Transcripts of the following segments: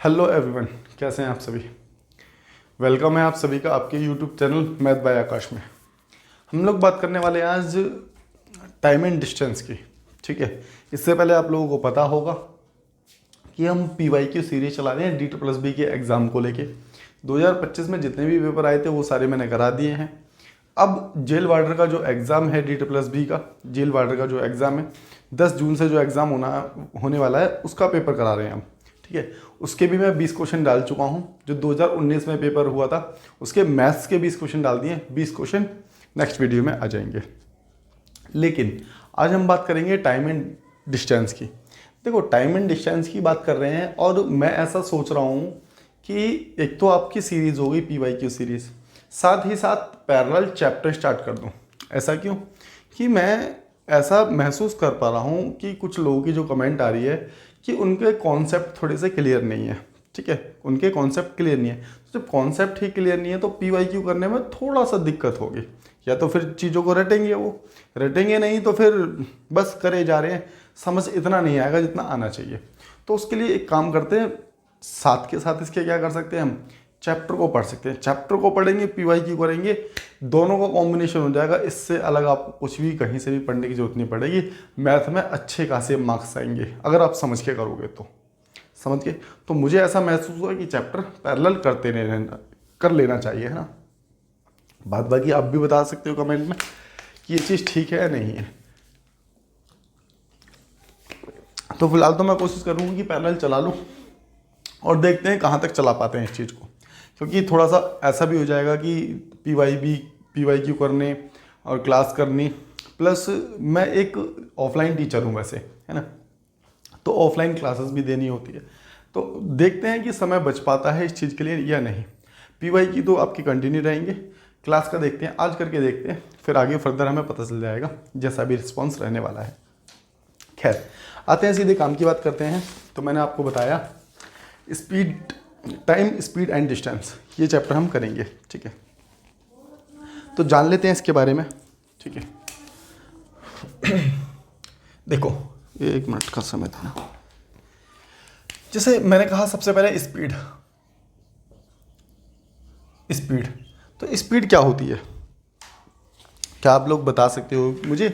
Hello everyone, कैसे हैं आप सभी। वेलकम है आप सभी का आपके यूट्यूब चैनल मैथ बाय आकाश में। हम लोग बात करने वाले हैं आज टाइम एंड डिस्टेंस की। ठीक है, इससे पहले आप लोगों को पता होगा कि हम PYQ सीरीज चला रहे हैं D+B के एग्ज़ाम को लेके। 2025 में जितने भी पेपर आए थे वो सारे मैंने करा दिए हैं। अब जेल वार्डर का जो एग्ज़ाम है D+B का, जेल वार्डर का जो एग्ज़ाम है 10 जून से जो एग्ज़ाम होने वाला है उसका पेपर करा रहे हैं हम। ठीक है, उसके भी मैं 20 क्वेश्चन डाल चुका हूँ। जो 2019 में पेपर हुआ था उसके मैथ्स के 20 क्वेश्चन डाल दिए। 20 क्वेश्चन नेक्स्ट वीडियो में आ जाएंगे। लेकिन आज हम बात करेंगे टाइम एंड डिस्टेंस की। देखो, टाइम एंड डिस्टेंस की बात कर रहे हैं और मैं ऐसा सोच रहा हूँ कि एक तो आपकी सीरीज़ हो गई PYQ सीरीज़, साथ ही साथ पैरेलल चैप्टर स्टार्ट कर दूँ। ऐसा क्यों कि मैं ऐसा महसूस कर पा रहा हूँ कि कुछ लोगों की जो कमेंट आ रही है कि उनके कॉन्सेप्ट थोड़े से क्लियर नहीं है। ठीक है, उनके कॉन्सेप्ट क्लियर नहीं है। तो जब कॉन्सेप्ट ही क्लियर नहीं है तो PYQ करने में थोड़ा सा दिक्कत होगी। या तो फिर चीज़ों को रटेंगे, वो रटेंगे नहीं तो फिर बस करे जा रहे हैं, समझ इतना नहीं आएगा जितना आना चाहिए। तो उसके लिए एक काम करते हैं, साथ के साथ इसके क्या कर सकते हैं, हम चैप्टर को पढ़ सकते हैं। चैप्टर को पढ़ेंगे, PYQ करेंगे, दोनों का कॉम्बिनेशन हो जाएगा। इससे अलग आपको कुछ भी कहीं से भी पढ़ने की जरूरत नहीं पड़ेगी। मैथ में अच्छे खासे मार्क्स आएंगे अगर आप समझ के करोगे तो। समझ के तो मुझे ऐसा महसूस हुआ कि चैप्टर पैरेलल कर लेना चाहिए, है ना। बात बाकी आप भी बता सकते हो कमेंट में कि ये चीज़ ठीक है या नहीं है। तो फिलहाल तो मैं कोशिश करूँगा कि पैरेलल चला लूँ और देखते हैं कहाँ तक चला पाते हैं इस चीज़ को। क्योंकि थोड़ा सा ऐसा भी हो जाएगा कि PYQ करने और क्लास करनी, प्लस मैं एक ऑफलाइन टीचर हूँ वैसे, है ना, तो ऑफलाइन क्लासेस भी देनी होती है। तो देखते हैं कि समय बच पाता है इस चीज़ के लिए या नहीं। PYQ तो आपकी कंटिन्यू रहेंगे, क्लास का देखते हैं, आज करके देखते हैं, फिर आगे फर्दर हमें पता चल जाएगा जैसा भी रिस्पॉन्स रहने वाला है। खैर, आते हैं सीधे काम की बात करते हैं। तो मैंने आपको बताया टाइम, स्पीड एंड डिस्टेंस, ये चैप्टर हम करेंगे। ठीक है, तो जान लेते हैं इसके बारे में। ठीक है, देखो, ये 1 मिनट का समय देना। जैसे मैंने कहा सबसे पहले स्पीड। तो स्पीड क्या होती है, क्या आप लोग बता सकते हो मुझे?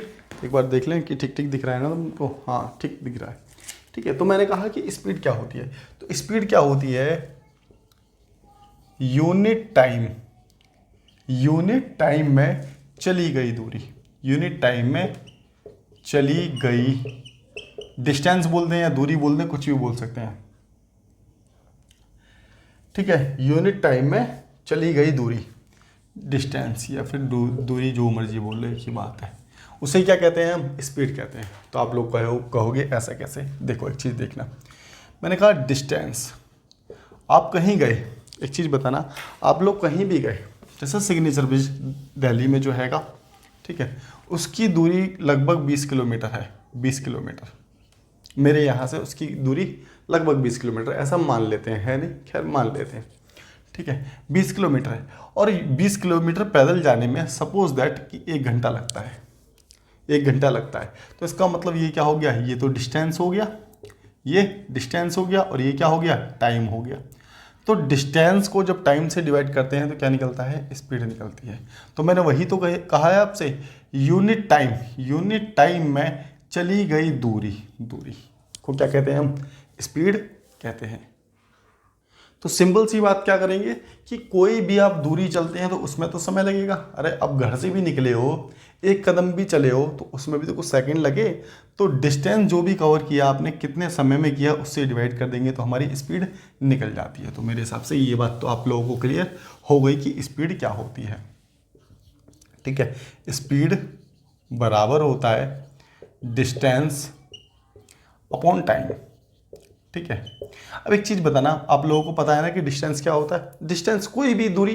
एक बार देख लें कि ठीक ठीक दिख रहा है ना तुमको। हाँ, ठीक दिख रहा है। ठीक है, तो मैंने कहा कि स्पीड क्या होती है। तो स्पीड क्या होती है, यूनिट टाइम में चली गई दूरी। यूनिट टाइम में चली गई, डिस्टेंस बोल दें या दूरी बोल दें, कुछ भी बोल सकते हैं। ठीक है, यूनिट टाइम में चली गई दूरी, डिस्टेंस या फिर दूरी, जो मर्जी बोल लो, एक ही बात है। उसे क्या कहते हैं, हम स्पीड कहते हैं। तो आप लोग कहोगे ऐसा कैसे। देखो, एक चीज़ देखना, मैंने कहा डिस्टेंस। आप कहीं गए, एक चीज़ बताना, आप लोग कहीं भी गए, जैसे सिग्नेचर ब्रिज दिल्ली में जो हैगा, ठीक है, उसकी दूरी लगभग 20 किलोमीटर है। 20 किलोमीटर मेरे यहाँ से उसकी दूरी लगभग 20 किलोमीटर, ऐसा मान लेते हैं, है नहीं, खैर मान लेते हैं। ठीक है, 20 किलोमीटर है और 20 किलोमीटर पैदल जाने में सपोज दैट कि 1 घंटा लगता है। 1 घंटा लगता है, तो इसका मतलब ये क्या हो गया, ये तो डिस्टेंस हो गया, ये डिस्टेंस हो गया, और ये क्या हो गया, टाइम हो गया। तो डिस्टेंस को जब टाइम से डिवाइड करते हैं तो क्या निकलता है, स्पीड निकलती है। तो मैंने वही तो कहा है आपसे, यूनिट टाइम में चली गई दूरी को क्या कहते हैं, हम स्पीड कहते हैं। तो सिंपल सी बात क्या करेंगे कि कोई भी आप दूरी चलते हैं तो उसमें तो समय लगेगा। अरे अब घर से भी निकले हो, 1 कदम भी चले हो तो उसमें भी तो कुछ सेकंड लगे। तो डिस्टेंस जो भी कवर किया आपने, कितने समय में किया, उससे डिवाइड कर देंगे तो हमारी स्पीड निकल जाती है। तो मेरे हिसाब से ये बात तो आप लोगों को क्लियर हो गई कि स्पीड क्या होती है। ठीक है, स्पीड बराबर होता है डिस्टेंस अपॉन टाइम। ठीक है, अब एक चीज़ बताना, आप लोगों को पता है ना कि डिस्टेंस क्या होता है। डिस्टेंस कोई भी दूरी,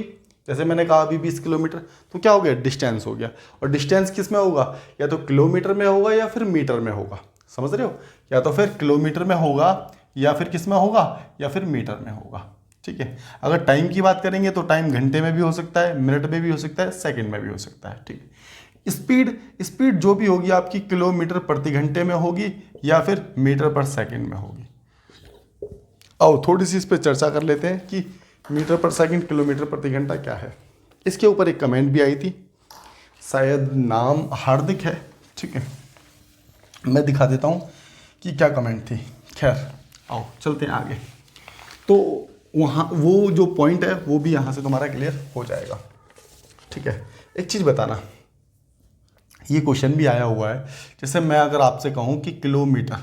जैसे मैंने कहा अभी 20 किलोमीटर, तो क्या हो गया, डिस्टेंस हो गया। और डिस्टेंस किस में होगा, या तो किलोमीटर में होगा या फिर मीटर में होगा। समझ रहे हो, या तो फिर किलोमीटर में होगा या फिर किस में होगा, या फिर मीटर में होगा। ठीक है, अगर टाइम की बात करेंगे तो टाइम घंटे में भी हो सकता है, मिनट में भी हो सकता है, सेकेंड में भी हो सकता है। ठीक है, स्पीड जो भी होगी आपकी किलोमीटर प्रति घंटे में होगी या फिर मीटर पर सेकेंड में होगी। आओ थोड़ी सी इस पर चर्चा कर लेते हैं कि मीटर पर सेकंड किलोमीटर प्रति घंटा क्या है। इसके ऊपर एक कमेंट भी आई थी, शायद नाम हार्दिक है, ठीक है, मैं दिखा देता हूँ कि क्या कमेंट थी। खैर आओ चलते हैं आगे। तो वहाँ वो जो पॉइंट है वो भी यहाँ से तुम्हारा क्लियर हो जाएगा, ठीक है। एक चीज़ बताना, ये क्वेश्चन भी आया हुआ है, जैसे मैं अगर आपसे कहूँ कि किलोमीटर,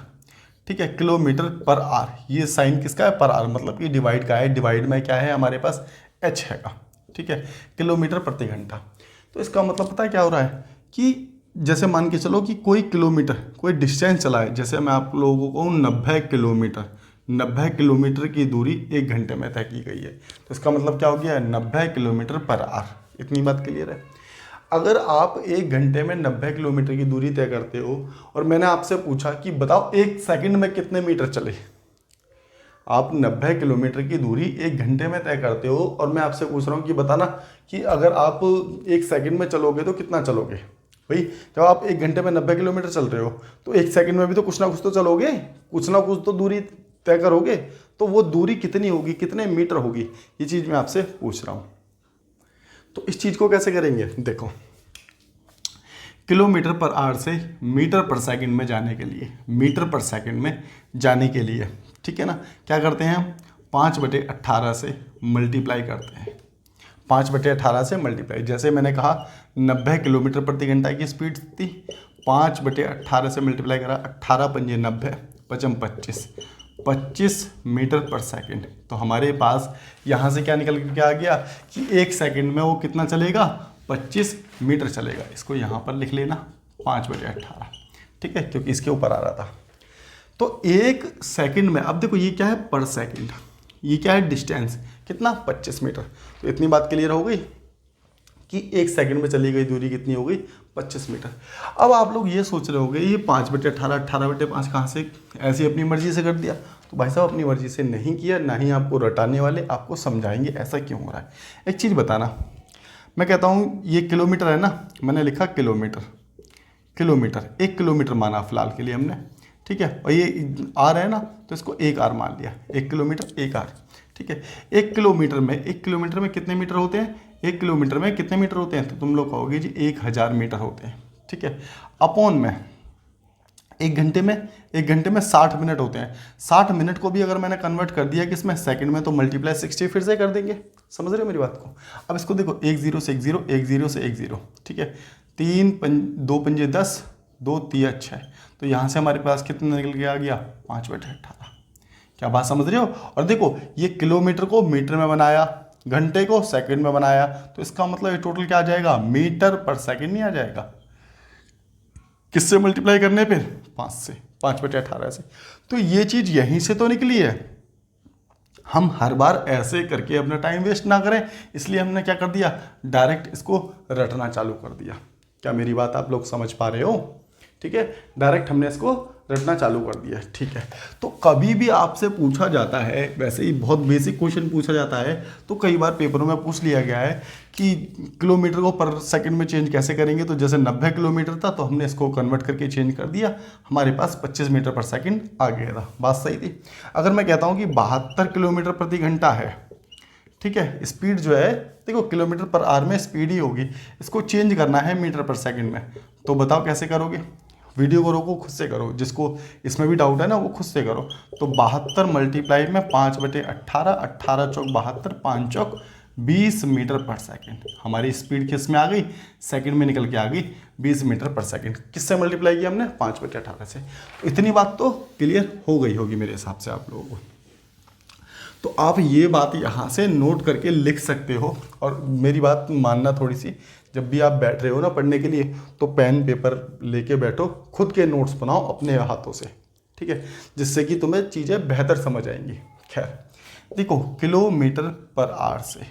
ठीक है, किलोमीटर पर आर, ये साइन किसका है, पर आर, मतलब कि डिवाइड का है, डिवाइड में क्या है हमारे पास एच है का, ठीक है, किलोमीटर प्रति घंटा। तो इसका मतलब पता है क्या हो रहा है कि जैसे मान के चलो कि कोई किलोमीटर, कोई डिस्टेंस चला है, जैसे मैं आप लोगों को 90 किलोमीटर, 90 किलोमीटर की दूरी 1 घंटे में तय की गई है, तो इसका मतलब क्या हो गया, 90 किलोमीटर पर आर। इतनी बात क्लियर है। अगर आप 1 घंटे में 90 किलोमीटर की दूरी तय करते हो और मैंने आपसे पूछा कि बताओ 1 सेकंड में कितने मीटर चले, आप 90 किलोमीटर की दूरी 1 घंटे में तय करते हो और मैं आपसे पूछ रहा हूँ कि बताना कि अगर आप 1 सेकंड में चलोगे तो कितना चलोगे। भाई जब आप 1 घंटे में 90 किलोमीटर चल रहे हो तो 1 सेकंड में भी तो कुछ ना कुछ तो चलोगे, कुछ ना कुछ तो दूरी तय करोगे, तो वो दूरी कितनी होगी, कितने मीटर होगी, ये चीज़ मैं आपसे पूछ रहा हूँ। तो इस चीज़ को कैसे करेंगे, देखो, किलोमीटर पर आवर से मीटर पर सेकंड में जाने के लिए, मीटर पर सेकंड में जाने के लिए, ठीक है ना, क्या करते हैं हम 5/18 से मल्टीप्लाई करते हैं, 5/18 से मल्टीप्लाई। जैसे मैंने कहा 90 किलोमीटर प्रति घंटा की स्पीड थी, 5/18 से मल्टीप्लाई करा, 18 पंजे 90, 25 25 मीटर पर सेकंड। तो हमारे पास यहाँ से क्या निकल के आ गया कि 1 सेकंड में वो कितना चलेगा, 25 मीटर चलेगा। इसको यहाँ पर लिख लेना 5/18, ठीक है, क्योंकि इसके ऊपर आ रहा था। तो 1 सेकंड में, अब देखो ये क्या है, पर सेकंड, ये क्या है, डिस्टेंस कितना, 25 मीटर। तो इतनी बात क्लियर हो गई कि 1 सेकंड में चली गई दूरी कितनी हो गई, 25 मीटर। अब आप लोग ये सोच रहे होंगे ये 5/18, 18/5 कहाँ से ऐसी अपनी मर्जी से कर दिया। तो भाई साहब अपनी मर्जी से नहीं किया, ना ही आपको रटाने वाले आपको समझाएंगे ऐसा क्यों हो रहा है। एक चीज़ बताना, मैं कहता हूँ ये किलोमीटर है ना, मैंने लिखा किलोमीटर, किलोमीटर 1 किलोमीटर माना फिलहाल के लिए हमने, ठीक है, और ये आर है ना तो इसको 1 आर मान लिया, 1 किलोमीटर 1 आर, ठीक है। 1 किलोमीटर में कितने मीटर होते हैं, 1 किलोमीटर में कितने मीटर होते हैं, तो तुम लोग कहोगे जी 1000 मीटर होते हैं, ठीक है। अपॉन में 1 घंटे में 60 मिनट होते हैं। 60 मिनट को भी अगर मैंने कन्वर्ट कर दिया किसमें, सेकंड में, तो मल्टीप्लाई 60 फिर से कर देंगे। समझ रहे हो मेरी बात को। अब इसको देखो 1 0 से 1 0, 1 0 से 1 0, ठीक है, 2 पंजे 10, 2 3 6, तो यहाँ से हमारे पास कितना निकल के आ गया, 5/18। क्या बात समझ रहे हो। और देखो ये किलोमीटर को मीटर में बनाया, घंटे को सेकंड में बनाया, तो इसका मतलब ये टोटल क्या आ जाएगा, मीटर पर सेकंड नहीं आ जाएगा। किससे मल्टीप्लाई करने पे, 5 से, 5/18 से। तो ये चीज़ यहीं से तो निकली है। हम हर बार ऐसे करके अपना टाइम वेस्ट ना करें, इसलिए हमने क्या कर दिया, डायरेक्ट इसको रटना चालू कर दिया। क्या मेरी बात आप लोग समझ पा रहे हो, ठीक है, डायरेक्ट हमने इसको रटना चालू कर दिया, ठीक है। तो कभी भी आपसे पूछा जाता है, वैसे ही बहुत बेसिक क्वेश्चन पूछा जाता है, तो कई बार पेपरों में पूछ लिया गया है कि किलोमीटर को पर सेकंड में चेंज कैसे करेंगे। तो जैसे 90 किलोमीटर था तो हमने इसको कन्वर्ट करके चेंज कर दिया, हमारे पास 25 मीटर पर सेकंड आ गया था। बात सही थी। अगर मैं कहता हूँ कि 72 किलोमीटर प्रति घंटा है, ठीक है, स्पीड जो है, देखो किलोमीटर पर आवर में स्पीड ही होगी, इसको चेंज करना है मीटर पर सेकंड में, तो बताओ कैसे करोगे। वीडियो को रोको, खुद से करो, जिसको इसमें भी डाउट है ना वो खुद से करो। तो 72 मल्टीप्लाई में 5/18, 18 चौक 72, 5 चौक 20 मीटर पर सेकंड। हमारी स्पीड किस में आ गई, सेकंड में निकल के आ गई 20 मीटर पर सेकंड। किससे मल्टीप्लाई किया हमने, 5/18 से। इतनी बात तो क्लियर हो गई होगी मेरे हिसाब से आप लोगों को। तो आप ये बात यहाँ से नोट करके लिख सकते हो। और मेरी बात मानना थोड़ी सी, जब भी आप बैठ रहे हो ना पढ़ने के लिए, तो पेन पेपर लेके बैठो, खुद के नोट्स बनाओ अपने हाथों से, ठीक है, जिससे कि तुम्हें चीज़ें बेहतर समझ आएंगी। खैर देखो, किलोमीटर पर आवर से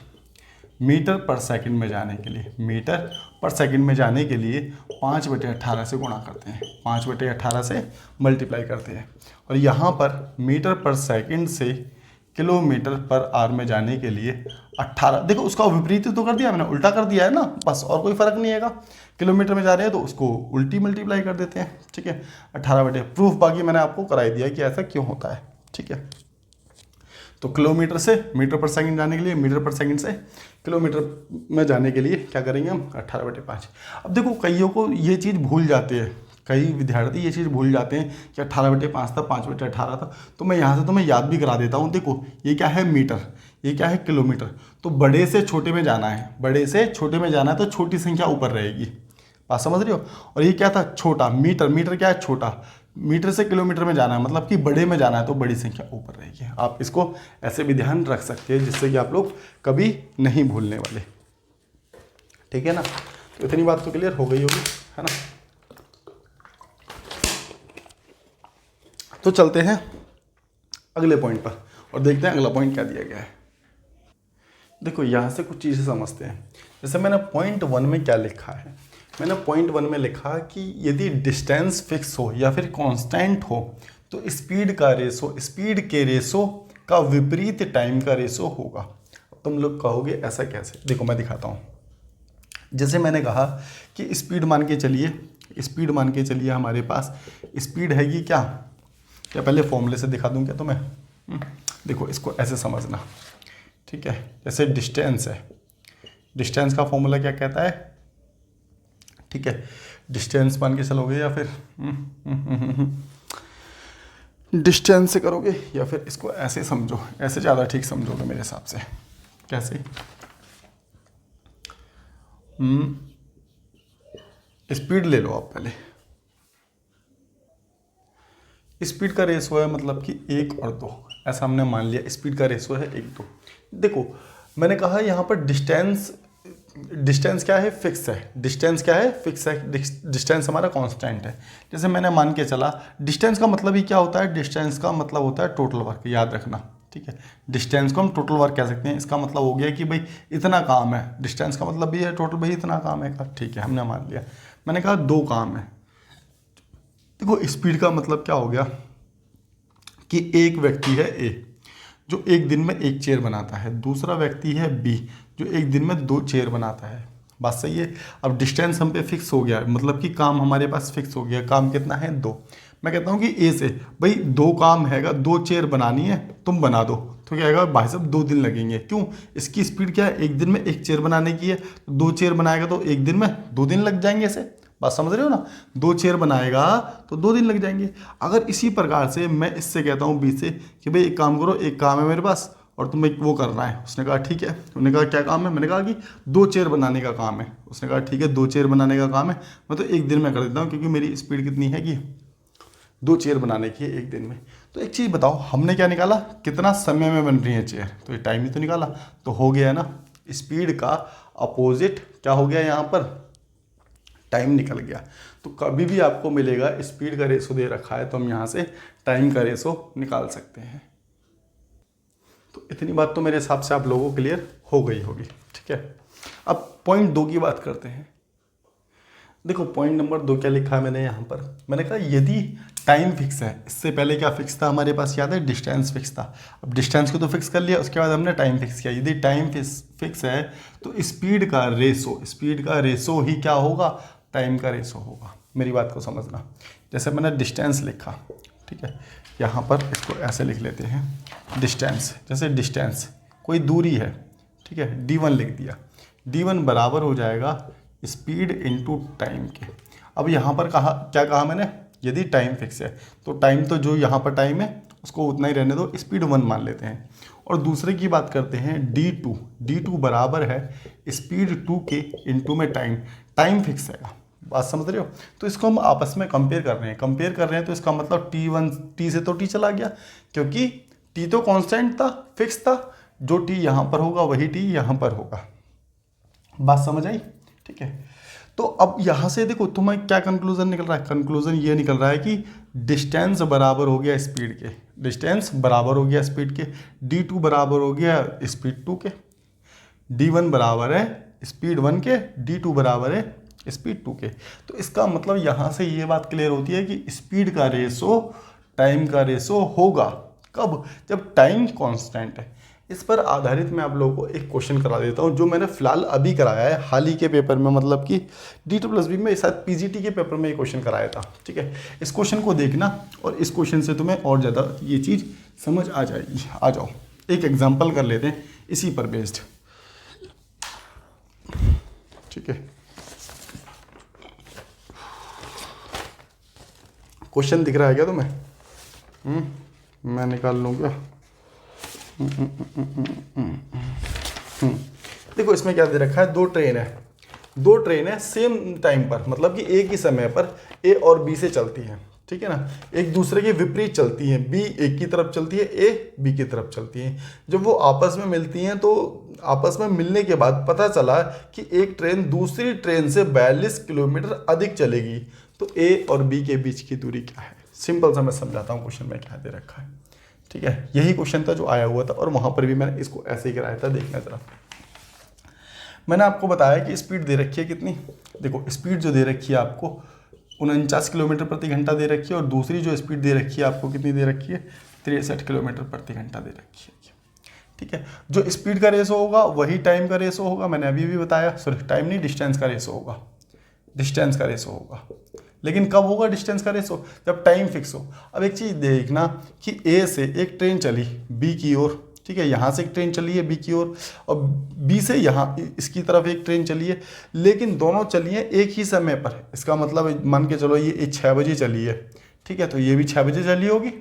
मीटर पर सेकंड में जाने के लिए, मीटर पर सेकंड में जाने के लिए 5/18 से गुणा करते हैं, 5/18 से मल्टीप्लाई करते हैं। और यहाँ पर मीटर पर सेकंड से किलोमीटर पर आवर में जाने के लिए 18, देखो उसका विपरीत तो कर दिया मैंने, उल्टा कर दिया है ना, बस, और कोई फर्क नहीं है। किलोमीटर में जा रहे हैं तो उसको उल्टी मल्टीप्लाई कर देते हैं, ठीक है, 18 प्रूफ बाकी मैंने आपको कराई दिया कि ऐसा क्यों होता है, ठीक है। तो किलोमीटर से मीटर पर सेकंड जाने के लिए, मीटर पर सेकंड से किलोमीटर में जाने के लिए क्या करेंगे हम 18/5। अब देखो कईयों को ये चीज़ भूल जाते हैं, कई विद्यार्थी ये चीज़ भूल जाते हैं कि 18/5 था, 5/18 था। तो मैं यहाँ से तुम्हें याद भी करा देता हूँ। देखो ये क्या है मीटर, ये क्या है किलोमीटर। तो बड़े से छोटे में जाना है, बड़े से छोटे में जाना है तो छोटी संख्या ऊपर रहेगी, बात समझ रहे हो। और ये क्या था छोटा, मीटर, मीटर क्या है छोटा, मीटर से किलोमीटर में जाना है मतलब कि बड़े में जाना है तो बड़ी संख्या ऊपर रहेगी। आप इसको ऐसे भी ध्यान रख सकते हैं जिससे कि आप लोग कभी नहीं भूलने वाले, ठीक है ना। तो इतनी बात तो क्लियर हो गई होगी, है ना। तो चलते हैं अगले पॉइंट पर और देखते हैं अगला पॉइंट क्या दिया गया है। देखो यहाँ से कुछ चीज़ें समझते हैं। जैसे मैंने पॉइंट 1 में क्या लिखा है, मैंने पॉइंट 1 में लिखा कि यदि डिस्टेंस फिक्स हो या फिर कांस्टेंट हो तो स्पीड का रेशो, स्पीड के रेशो का विपरीत टाइम का रेशो होगा। तुम लोग कहोगे ऐसा कैसे, देखो मैं दिखाता हूँ। जैसे मैंने कहा कि स्पीड मान के चलिए, स्पीड मान के चलिए हमारे पास स्पीड है कि क्या पहले फॉर्मूले से दिखा दूँ क्या तुम्हें। देखो इसको ऐसे समझना, ठीक है। जैसे डिस्टेंस है, डिस्टेंस का फॉर्मूला क्या कहता है, ठीक है। डिस्टेंस मान के चलोगे या फिर डिस्टेंस से करोगे या फिर इसको ऐसे समझो, ऐसे ज़्यादा ठीक समझोगे मेरे हिसाब से। कैसे, स्पीड ले लो आप पहले। स्पीड का रेशो है मतलब कि 1 और 2, ऐसा हमने मान लिया। स्पीड का रेशो है 1-2। देखो मैंने कहा यहाँ पर डिस्टेंस क्या है, फिक्स है। डिस्टेंस क्या है, फिक्स है। डिस्टेंस हमारा कांस्टेंट है। जैसे मैंने मान के चला, डिस्टेंस का मतलब ही क्या होता है, डिस्टेंस का मतलब होता है टोटल वर्क, याद रखना, ठीक है। डिस्टेंस को हम टोटल वर्क कह सकते हैं। इसका मतलब हो गया कि भाई इतना काम है, डिस्टेंस का मतलब भी है टोटल, भाई इतना काम है का, ठीक है हमने मान लिया। मैंने कहा 2 काम है। देखो स्पीड का मतलब क्या हो गया कि एक व्यक्ति है ए जो एक दिन में 1 चेयर बनाता है, दूसरा व्यक्ति है बी जो एक दिन में 2 चेयर बनाता है। बात सही है। अब डिस्टेंस हम पे फिक्स हो गया, मतलब कि काम हमारे पास फिक्स हो गया। काम कितना है, 2। मैं कहता हूँ कि ए से भाई 2 काम हैगा, 2 चेयर बनानी है, तुम बना दो। तो क्या आएगा भाई साहब 2 दिन लगेंगे। क्यों, इसकी स्पीड क्या है, एक दिन में 1 चेयर बनाने की है, तो 2 चेयर बनाएगा तो एक दिन में 2 दिन लग जाएंगे। ऐसे बात समझ रहे हो ना, 2 चेयर बनाएगा तो 2 दिन लग जाएंगे। अगर इसी प्रकार से मैं इससे कहता हूँ बी से कि भाई एक काम करो, एक काम है मेरे पास और तुम्हें वो करना है। उसने कहा ठीक है। उन्होंने कहा क्या काम है, मैंने कहा कि 2 चेयर बनाने का काम है। उसने कहा ठीक है 2 चेयर बनाने का काम है, मैं तो एक दिन में कर देता हूँ क्योंकि मेरी स्पीड कितनी है कि 2 चेयर बनाने की है एक दिन में। तो एक चीज़ बताओ, हमने क्या निकाला, कितना समय में बन रही है चेयर, तो ये टाइम ही तो निकाला। तो हो गया ना, स्पीड का अपोजिट क्या हो गया यहाँ पर, टाइम निकल गया। तो कभी भी आपको मिलेगा स्पीड का रेशो दे रखा है तो हम यहाँ से टाइम का रेशो निकाल सकते हैं। तो इतनी बात तो मेरे हिसाब से आप लोगों को क्लियर हो गई होगी, ठीक है। अब पॉइंट 2 की बात करते हैं। देखो पॉइंट नंबर 2 क्या लिखा है मैंने यहाँ पर, मैंने कहा यदि टाइम फिक्स है, इससे पहले क्या फिक्स था हमारे पास, याद है डिस्टेंस फिक्स था। अब डिस्टेंस को तो फिक्स कर लिया, उसके बाद हमने टाइम फिक्स किया। यदि टाइम फिक्स है तो स्पीड का रेशो ही क्या होगा, टाइम का रेशो होगा। मेरी बात को समझना। जैसे मैंने डिस्टेंस लिखा, ठीक है, यहाँ पर इसको ऐसे लिख लेते हैं डिस्टेंस। जैसे डिस्टेंस कोई दूरी है, ठीक है, d1 लिख दिया। d1 बराबर हो जाएगा स्पीड इनटू टाइम के। अब यहाँ पर क्या कहा मैंने, यदि टाइम फिक्स है तो टाइम तो जो यहाँ पर टाइम है उसको उतना ही रहने दो, स्पीड 1 मान लेते हैं। और दूसरे की बात करते हैं d2 बराबर है स्पीड 2 के इनटू में टाइम फिक्स है। बात समझ रहे हो। तो इसको हम आपस में कंपेयर कर रहे हैं तो इसका मतलब t से तो t चला गया क्योंकि t तो कांस्टेंट था, फिक्स था। जो t यहाँ पर होगा वही t यहाँ पर होगा। बात समझ आई, ठीक है। तो अब यहाँ से देखो तुम्हें क्या कंक्लूजन निकल रहा है, कंक्लूजन ये निकल रहा है कि डिस्टेंस बराबर हो गया स्पीड के, डिस्टेंस बराबर हो गया स्पीड के, d2 बराबर हो गया स्पीड 2 के, d1 बराबर है स्पीड 1 के, d2 बराबर है स्पीड 2 के। तो इसका मतलब यहाँ से ये बात क्लियर होती है कि स्पीड का रेशो टाइम का रेशो होगा कब, जब टाइम कांस्टेंट है। इस पर आधारित मैं आप लोगों को एक क्वेश्चन करा देता हूँ जो मैंने फिलहाल अभी कराया है हाल ही के पेपर में, मतलब कि D2+B में शायद PGT के पेपर में ये क्वेश्चन कराया था, ठीक है। इस क्वेश्चन को देखना और इस क्वेश्चन से तुम्हें और ज़्यादा ये चीज़ समझ आ जाएगी। आ जाओ एक एग्जांपल कर लेते हैं इसी पर बेस्ड, ठीक है। क्वेश्चन दिख रहा है क्या तुम्हें? मैं निकाल लूँ क्या? देखो इसमें क्या दे रखा है, दो ट्रेन है सेम टाइम पर, मतलब कि एक ही समय पर ए और बी से चलती हैं, ठीक है ना। एक दूसरे के विपरीत चलती हैं, बी एक की तरफ चलती है, ए बी की तरफ चलती हैं। जब वो आपस में मिलती हैं तो आपस में मिलने के बाद पता चला कि एक ट्रेन दूसरी ट्रेन से 42 किलोमीटर अधिक चलेगी, तो ए और बी के बीच की दूरी क्या है? सिंपल सा मैं समझाता हूँ क्वेश्चन में क्या दे रखा है, ठीक है। यही क्वेश्चन था जो आया हुआ था और वहाँ पर भी मैंने इसको ऐसे ही कराया था। देखना जरा, मैंने आपको बताया कि स्पीड दे रखी है कितनी। देखो स्पीड जो दे रखी है आपको 49 किलोमीटर प्रति घंटा दे रखी है, और दूसरी जो स्पीड दे रखी है आपको कितनी दे रखी है? 63 किलोमीटर प्रति घंटा दे रखी है, ठीक है। जो स्पीड का रेशो होगा वही टाइम का रेशो होगा, मैंने अभी भी बताया। सॉरी टाइम नहीं, डिस्टेंस का रेशो होगा, डिस्टेंस का रेशो होगा। लेकिन कब होगा डिस्टेंस का रेशो? जब टाइम फिक्स हो। अब एक चीज़ देखना कि ए से एक ट्रेन चली बी की ओर, ठीक है, यहाँ से एक ट्रेन चली है बी की ओर, और बी से यहाँ इसकी तरफ एक ट्रेन चली है, लेकिन दोनों चली हैं एक ही समय पर। इसका मतलब मान के चलो ये 6 बजे चली है, ठीक है, तो ये भी 6 बजे चली होगी,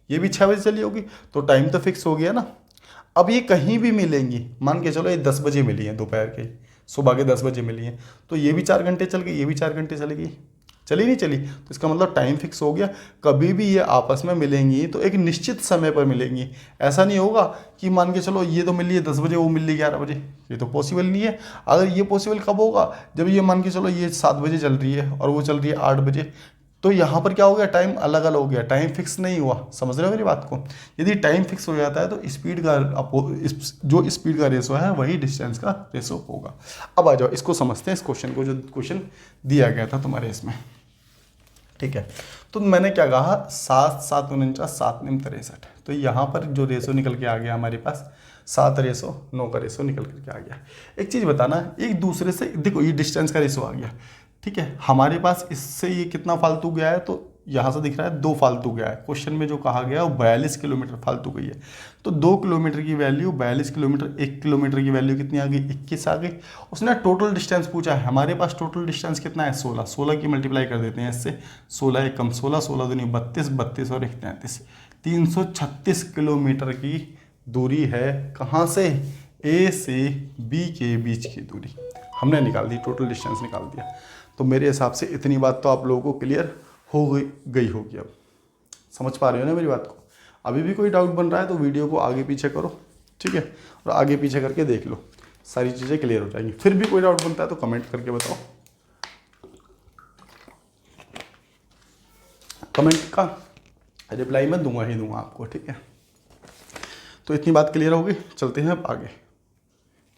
ये भी 6 बजे चली होगी, तो टाइम तो फिक्स हो गया ना। अब ये कहीं भी मिलेंगी, मान के चलो ये 10 बजे मिली है, दोपहर के सुबह के 10 बजे मिली है, तो ये भी 4 घंटे चल गई, ये भी 4 घंटे चलेगी, चली नहीं चली, तो इसका मतलब टाइम फिक्स हो गया। कभी भी ये आपस में मिलेंगी तो एक निश्चित समय पर मिलेंगी। ऐसा नहीं होगा कि मान के चलो ये तो मिली है 10 बजे, वो मिल रही 11 बजे, ये तो पॉसिबल नहीं है। अगर ये पॉसिबल कब होगा? जब ये मान के चलो ये 7 बजे चल रही है और वो चल रही है 8 बजे, तो यहाँ पर क्या हो गया? टाइम अलग अलग हो गया, टाइम फिक्स नहीं हुआ। समझ रहे हो मेरी बात को? यदि टाइम फिक्स हो जाता है तो स्पीड का जो स्पीड का रेशो है वही डिस्टेंस का रेशो होगा। अब आ जाओ इसको समझते हैं, इस क्वेश्चन को, जो क्वेश्चन दिया गया था तुम्हारे इसमें, ठीक है। तो मैंने क्या कहा, 7 7 49 7 9 63, तो यहाँ पर जो रेशो निकल के आ गया हमारे पास 7:9 का रेशो निकल करके आ गया। एक चीज़ बताना, एक दूसरे से देखो ये डिस्टेंस का रेशो आ गया, ठीक है। हमारे पास इससे ये कितना फालतू गया है? तो यहाँ से दिख रहा है 2 फालतू गया है। क्वेश्चन में जो कहा गया वो 42 किलोमीटर फालतू गई है। तो 2 किलोमीटर की वैल्यू 42 किलोमीटर, 1 किलोमीटर की वैल्यू कितनी आ गई? 21 आ गई। उसने टोटल डिस्टेंस पूछा है, हमारे पास टोटल डिस्टेंस कितना है? 16। 16 की मल्टीप्लाई कर देते हैं इससे, 16 1 कम 16, 16 दूनी 32, 32 और 1 33, 336 किलोमीटर की दूरी है। कहाँ से? ए से बी के बीच की दूरी हमने निकाल दी, टोटल डिस्टेंस निकाल दिया। तो मेरे हिसाब से इतनी बात तो आप लोगों को क्लियर हो गई होगी। अब समझ पा रहे हो ना मेरी बात को? अभी भी कोई डाउट बन रहा है तो वीडियो को आगे पीछे करो, ठीक है, और आगे पीछे करके देख लो, सारी चीज़ें क्लियर हो जाएंगी। फिर भी कोई डाउट बनता है तो कमेंट करके बताओ। कमेंट का रिप्लाई मैं दूंगा ही दूंगा आपको, ठीक है। तो इतनी बात क्लियर होगी, चलते हैं अब आगे।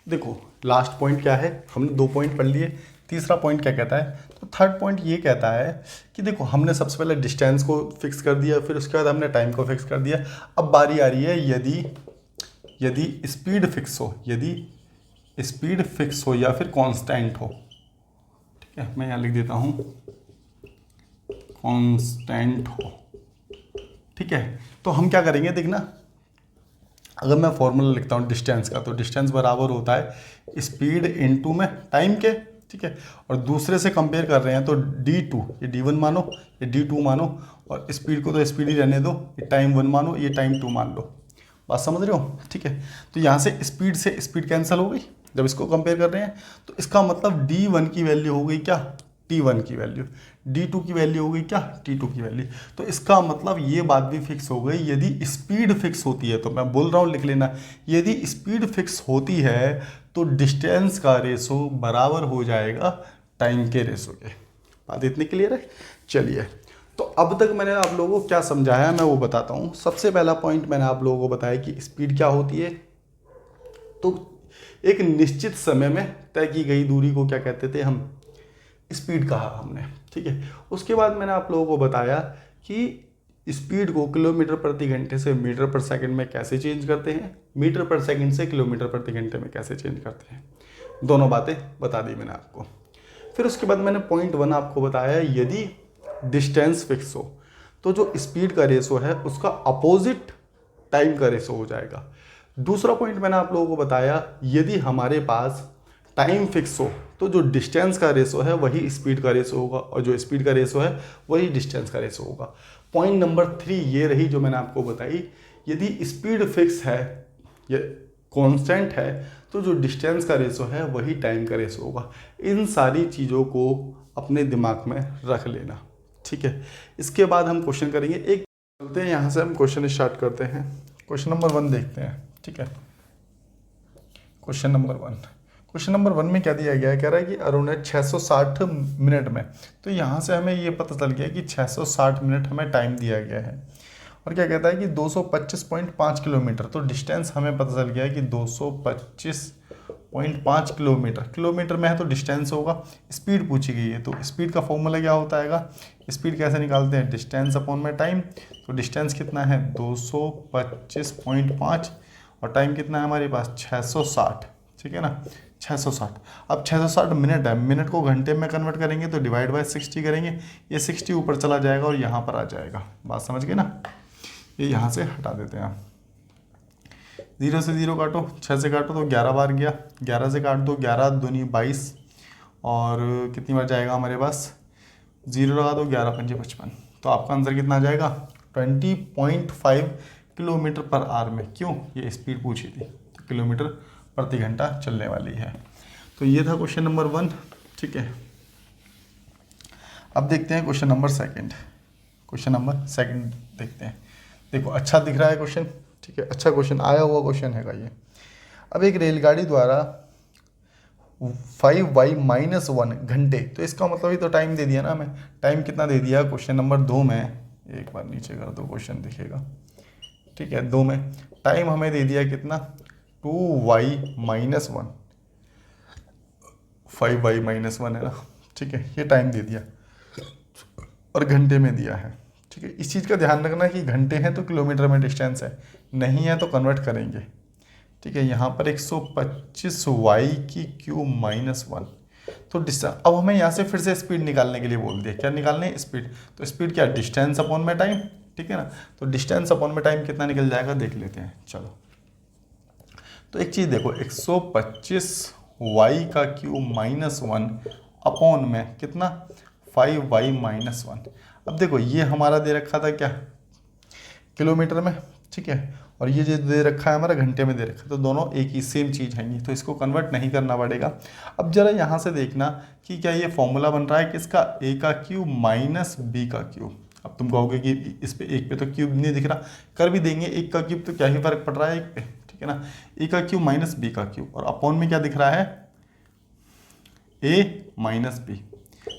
देखो लास्ट पॉइंट क्या है, हमने 2 पॉइंट पढ़ लिए। तीसरा पॉइंट क्या कहता है? तो थर्ड पॉइंट ये कहता है कि देखो हमने सबसे पहले डिस्टेंस को फिक्स कर दिया, फिर उसके बाद हमने टाइम को फिक्स कर दिया। अब बारी आ रही है यदि स्पीड फिक्स हो, यदि स्पीड फिक्स हो या फिर कांस्टेंट हो, ठीक है, मैं यहाँ लिख देता हूँ कांस्टेंट हो, ठीक है। तो हम क्या करेंगे देखना, अगर मैं फॉर्मूला लिखता हूँ डिस्टेंस का, तो डिस्टेंस बराबर होता है स्पीड इनटू में टाइम के, ठीक है। और दूसरे से कंपेयर कर रहे हैं तो d2, ये d1 मानो, ये d2 मानो, और स्पीड को तो स्पीड ही रहने दो, ये टाइम 1 मानो, ये टाइम 2 मान लो। बात समझ रहे हो? ठीक है। तो यहाँ से स्पीड कैंसिल हो गई जब इसको कंपेयर कर रहे हैं, तो इसका मतलब d1 की वैल्यू हो गई क्या? t1 की वैल्यू, d2 की वैल्यू हो गई क्या? t2 की वैल्यू। तो इसका मतलब ये बात भी फिक्स हो गई, यदि स्पीड फिक्स होती है, तो मैं बोल रहा हूँ लिख लेना, यदि स्पीड फिक्स होती है तो डिस्टेंस का रेशो बराबर हो जाएगा टाइम के रेशो के। बात इतनी क्लियर है? चलिए, तो अब तक मैंने आप लोगों को क्या समझाया मैं वो बताता हूँ। सबसे पहला पॉइंट मैंने आप लोगों को बताया कि स्पीड क्या होती है, तो एक निश्चित समय में तय की गई दूरी को क्या कहते थे हम? स्पीड कहा हमने, ठीक है। उसके बाद मैंने आप लोगों को बताया कि स्पीड को किलोमीटर प्रति घंटे से मीटर पर सेकंड में कैसे चेंज करते हैं, मीटर पर सेकंड से किलोमीटर प्रति घंटे में कैसे चेंज करते हैं। दोनों बातें बता दी मैंने आपको। फिर उसके बाद मैंने पॉइंट 1 आपको बताया, यदि डिस्टेंस फिक्स हो तो जो स्पीड का रेशो है उसका अपोजिट टाइम का रेशो हो जाएगा। दूसरा पॉइंट मैंने आप लोगों को बताया, यदि हमारे पास टाइम फिक्स हो तो जो डिस्टेंस का रेशो है वही स्पीड का रेशो होगा, और जो स्पीड का रेशो है वही डिस्टेंस का रेशो होगा। पॉइंट नंबर 3 ये रही जो मैंने आपको बताई, यदि स्पीड फिक्स है या कांस्टेंट है तो जो डिस्टेंस का रेशो है वही टाइम का रेशो होगा। इन सारी चीज़ों को अपने दिमाग में रख लेना, ठीक है। इसके बाद हम क्वेश्चन करेंगे, एक चलते हैं यहाँ से हम क्वेश्चन स्टार्ट करते हैं। क्वेश्चन नंबर 1 देखते हैं, ठीक है। क्वेश्चन नंबर 1 में क्या दिया गया है, कह रहा है कि अरुण ने 660 मिनट में, तो यहाँ से हमें ये पता चल गया कि 660 मिनट हमें टाइम दिया गया है। और क्या कहता है कि 225.5 किलोमीटर, तो डिस्टेंस हमें पता चल गया है कि 225.5 किलोमीटर में है तो डिस्टेंस होगा। स्पीड पूछी गई है, तो स्पीड का फॉर्मूला क्या होता है, स्पीड कैसे निकालते हैं, डिस्टेंस अपॉन में टाइम। तो डिस्टेंस कितना है 225.5 और टाइम कितना है हमारे पास 660, ठीक है ना 660। अब 660 मिनट है, मिनट को घंटे में कन्वर्ट करेंगे तो डिवाइड बाय 60 करेंगे, ये 60 ऊपर चला जाएगा और यहाँ पर आ जाएगा। बात समझ गए ना, ये यहाँ से हटा देते हैं। 0 से 0 काटो, 6 से काटो तो 11 बार गया, 11 से काट दो 11 दूनी 22 और कितनी बार जाएगा हमारे पास, 0 लगा दो 11 पंजे 55, तो आपका आंसर कितना आ जाएगा 20.5 किलोमीटर पर आवर में। क्यों, ये स्पीड पूछी थी, तो किलोमीटर प्रति घंटा चलने वाली है। तो ये था क्वेश्चन नंबर 1, ठीक है। अब देखते हैं क्वेश्चन नंबर 2। क्वेश्चन नंबर 2 देखते हैं। देखो अच्छा दिख रहा है क्वेश्चन, ठीक है, अच्छा क्वेश्चन आया हुआ क्वेश्चन है ये। अब एक रेलगाड़ी द्वारा 5y-1 घंटे, तो इसका मतलब ही तो टाइम दे दिया ना हमें, टाइम कितना दे दिया क्वेश्चन नंबर 2 में, एक बार नीचे कर दो क्वेश्चन दिखेगा, ठीक है। 2 में टाइम हमें दे दिया कितना 2y-1, 5y-1 है ना, ठीक है, ये टाइम दे दिया और घंटे में दिया है, ठीक है। इस चीज़ का ध्यान रखना कि घंटे हैं तो किलोमीटर में डिस्टेंस है, नहीं है तो कन्वर्ट करेंगे, ठीक है। यहाँ पर 125y⁻1 तो डिस्टेंस। अब हमें यहाँ से फिर से स्पीड निकालने के लिए बोल दिया, क्या निकालने है स्पीड, तो स्पीड क्या डिस्टेंस अपॉन में टाइम, ठीक है ना। तो डिस्टेंस अपॉन में टाइम कितना निकल जाएगा देख लेते हैं, चलो। तो एक चीज़ देखो 125y⁻1 अपॉन में कितना 5y-1। अब देखो ये हमारा दे रखा था क्या किलोमीटर में, ठीक है, और ये जो दे रखा है हमारा घंटे में दे रखा है, तो दोनों एक ही सेम चीज़ है, तो इसको कन्वर्ट नहीं करना पड़ेगा। अब जरा यहाँ से देखना कि क्या ये फॉर्मूला बन रहा है किसका, a का क्यूब माइनस b का क्यूब। अब तुम कहोगे कि इस पे एक पे तो क्यूब नहीं दिख रहा, कर भी देंगे, एक का क्यूब तो क्या ही फर्क पड़ रहा है एक पे, ठीक है ना। a का क्यूब माइनस b का क्यूब, और अपॉन में क्या दिख रहा है a माइनस b,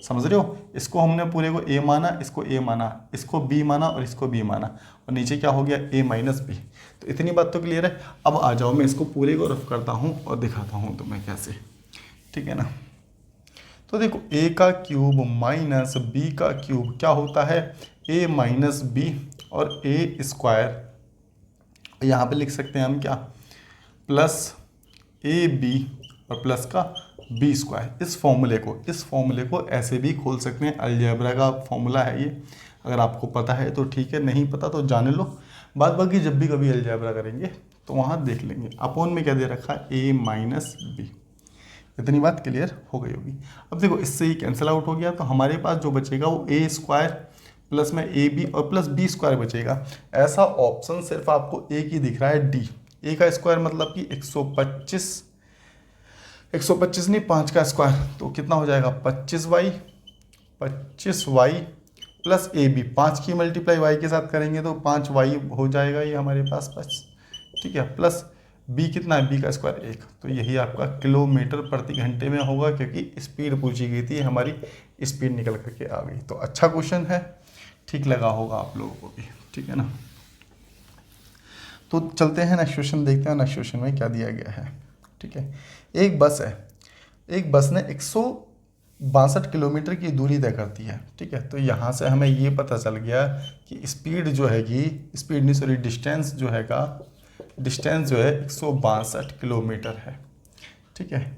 समझ रहे हो। इसको हमने पूरे को a माना, इसको a माना, इसको b माना और इसको b माना, और नीचे क्या हो गया a माइनस b। तो इतनी बात तो क्लियर है। अब आ जाओ मैं इसको पूरे को रफ करता हूँ और दिखाता हूँ तुम्हें कैसे, ठीक है ना। तो देखो a का क्यूब माइनस b का क्यूब क्या होता है a माइनस b, और a स्क्वायर यहाँ पे लिख सकते हैं हम क्या प्लस ab और प्लस का बी स्क्वायर। इस फॉर्मूले को ऐसे भी खोल सकते हैं, अलजेब्रा का फॉर्मूला है ये, अगर आपको पता है तो ठीक है, नहीं पता तो जान लो, बाद बाकी जब भी कभी अलजेब्रा करेंगे तो वहाँ देख लेंगे। अपॉन में क्या दे रखा है a माइनस बी, इतनी बात क्लियर हो गई होगी। अब देखो इससे ही कैंसिल आउट हो गया, तो हमारे पास जो बचेगा वो a स्क्वायर प्लस में ए बी और प्लस बी स्क्वायर बचेगा। ऐसा ऑप्शन सिर्फ आपको एक ही दिख रहा है डी, a का स्क्वायर मतलब कि 125 नहीं 5 का स्क्वायर, तो कितना हो जाएगा 25y प्लस ए बी, 5 की मल्टीप्लाई y के साथ करेंगे तो 5y हो जाएगा ये हमारे पास बस, ठीक है, प्लस b कितना है b का स्क्वायर 1, तो यही आपका किलोमीटर प्रति घंटे में होगा, क्योंकि स्पीड पूछी गई थी, हमारी स्पीड निकल करके आ गई। तो अच्छा क्वेश्चन है, ठीक लगा होगा आप लोगों को भी, ठीक है ना। तो चलते हैं नेक्स्ट क्वेश्चन देखते हैं, नेक्स्ट क्वेश्चन में क्या दिया गया है, ठीक है। एक बस है, एक बस ने 162 किलोमीटर की दूरी तय करती है, ठीक है। तो यहाँ से हमें ये पता चल गया कि स्पीड जो हैगी, स्पीड नहीं सॉरी डिस्टेंस जो हैगा, डिस्टेंस जो है 162 किलोमीटर है, ठीक है।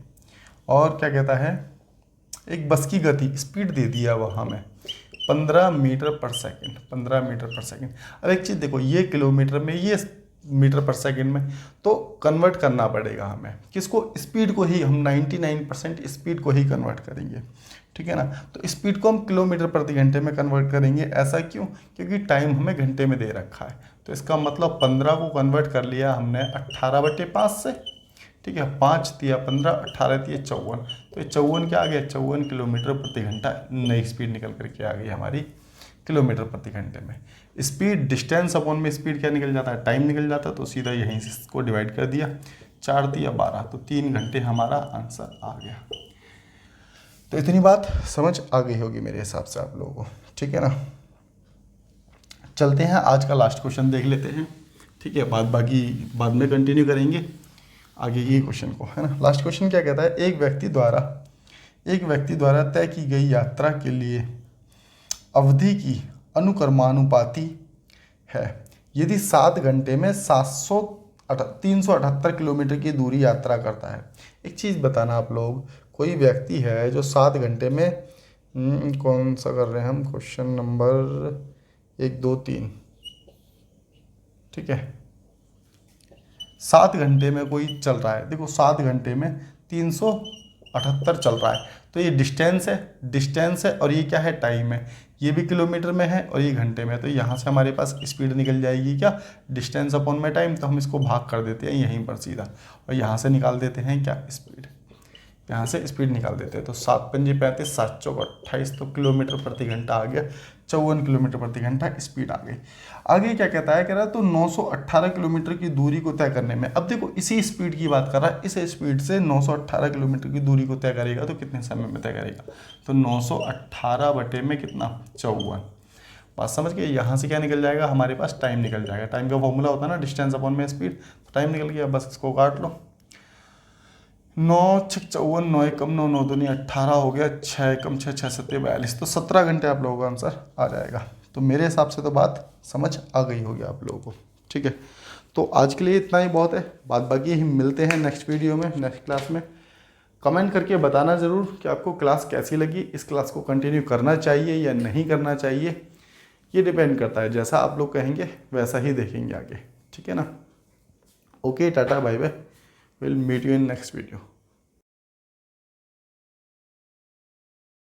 और क्या कहता है एक बस की गति स्पीड दे दिया वह हमें 15 मीटर पर सेकंड, 15 मीटर पर सेकंड। अब एक चीज़ देखो, ये किलोमीटर में ये मीटर पर सेकंड में, तो कन्वर्ट करना पड़ेगा हमें किसको, स्पीड को ही। हम 99% स्पीड को ही कन्वर्ट करेंगे, ठीक है ना। तो स्पीड को हम किलोमीटर प्रति घंटे में कन्वर्ट करेंगे। ऐसा क्यों? क्योंकि टाइम हमें घंटे में दे रखा है। तो इसका मतलब 15 को कन्वर्ट कर लिया हमने 18/5 से, ठीक है। 5 तिया 15, 18 तिया 54, तो ये 54 क्या आ गया, 54 किलोमीटर प्रति घंटा नई स्पीड निकल करके आ गई हमारी किलोमीटर प्रति घंटे में। स्पीड डिस्टेंस अपॉन में स्पीड क्या निकल जाता है, टाइम निकल जाता है। तो सीधा यहीं से इसको डिवाइड कर दिया, 4 तिया 12, तो 3 घंटे हमारा आंसर आ गया। तो इतनी बात समझ आ गई होगी मेरे हिसाब से आप लोगों को, ठीक है ना। चलते हैं आज का लास्ट क्वेश्चन देख लेते हैं, ठीक है। बाकी बाद में कंटिन्यू करेंगे आगे ये क्वेश्चन को, है ना। लास्ट क्वेश्चन क्या कहता है, एक व्यक्ति द्वारा तय की गई यात्रा के लिए अवधि की अनुक्रमानुपाती है। यदि 7 घंटे में 378 किलोमीटर की दूरी यात्रा करता है। एक चीज़ बताना आप लोग, कोई व्यक्ति है जो 7 घंटे में कौन सा कर रहे हैं हम, क्वेश्चन नंबर 1 2 3, ठीक है। 7 घंटे में कोई चल रहा है, देखो 7 घंटे में 378 चल रहा है। तो ये डिस्टेंस है और ये क्या है, टाइम है। ये भी किलोमीटर में है और ये घंटे में है। तो यहाँ से हमारे पास स्पीड निकल जाएगी क्या, डिस्टेंस अपॉन में टाइम। तो हम इसको भाग कर देते हैं यहीं पर सीधा, और यहाँ से निकाल देते हैं क्या, स्पीड। यहाँ से स्पीड निकाल देते हैं। तो 7 पंजे 35, 7 चौक 28, तो किलोमीटर प्रति घंटा आ गया, 54 किलोमीटर प्रति घंटा स्पीड आ गई। आगे क्या कहता है, कह रहा है तो 918 किलोमीटर की दूरी को तय करने में। अब देखो इसी स्पीड की बात कर रहा है, इस स्पीड से 918 किलोमीटर की दूरी को तय करेगा तो कितने समय में तय करेगा। तो 918 बटे में कितना, 54। बात समझ के, यहाँ से क्या निकल जाएगा, हमारे पास टाइम निकल जाएगा। टाइम का फॉर्मूला होता है ना, डिस्टेंस अपॉन में स्पीड। तो टाइम निकल गया, बस इसको काट लो। 9 6 54, 9 कम 9 9 दूनी 18 हो गया, 6 कम 6 6 7 42, तो 17 घंटे आप लोगों का आंसर आ जाएगा। तो मेरे हिसाब से तो बात समझ आ गई होगी आप लोगों को, ठीक है। तो आज के लिए इतना ही बहुत है, बाकी हम मिलते हैं नेक्स्ट वीडियो में, नेक्स्ट क्लास में। कमेंट करके बताना ज़रूर कि आपको क्लास कैसी लगी, इस क्लास को कंटिन्यू करना चाहिए या नहीं करना चाहिए। ये डिपेंड करता है, जैसा आप लोग कहेंगे वैसा ही देखेंगे आगे, ठीक है ना। Okay, tata bye bye, will meet you in next video.